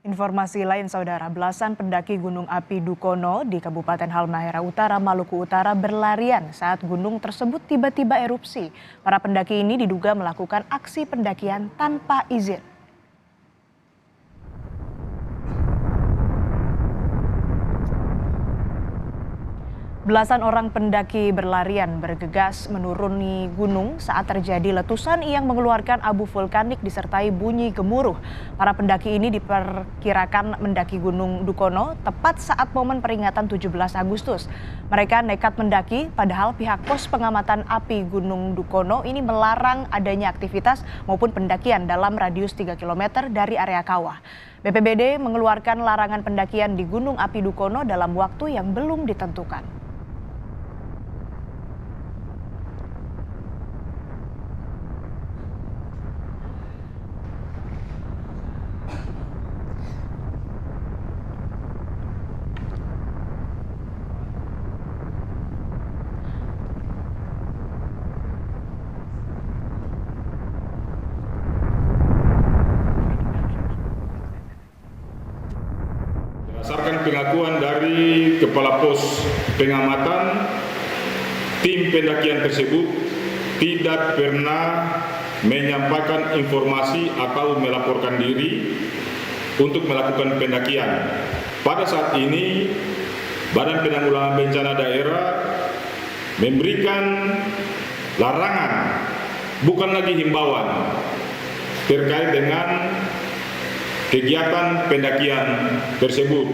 Informasi lain, saudara, belasan pendaki Gunung Api Dukono di Kabupaten Halmahera Utara, Maluku Utara berlarian saat gunung tersebut tiba-tiba erupsi. Para pendaki ini diduga melakukan aksi pendakian tanpa izin. Belasan orang pendaki berlarian bergegas menuruni gunung saat terjadi letusan yang mengeluarkan abu vulkanik disertai bunyi gemuruh. Para pendaki ini diperkirakan mendaki Gunung Dukono tepat saat momen peringatan 17 Agustus. Mereka nekat mendaki padahal pihak pos pengamatan api Gunung Dukono ini melarang adanya aktivitas maupun pendakian dalam radius 3 km dari area kawah. BPBD mengeluarkan larangan pendakian di Gunung Api Dukono dalam waktu yang belum ditentukan. Berdasarkan pengakuan dari Kepala Pos Pengamatan, tim pendakian tersebut tidak pernah menyampaikan informasi atau melaporkan diri untuk melakukan pendakian. Pada saat ini, Badan Penanggulangan Bencana Daerah memberikan larangan, bukan lagi himbauan, terkait dengan kegiatan pendakian tersebut.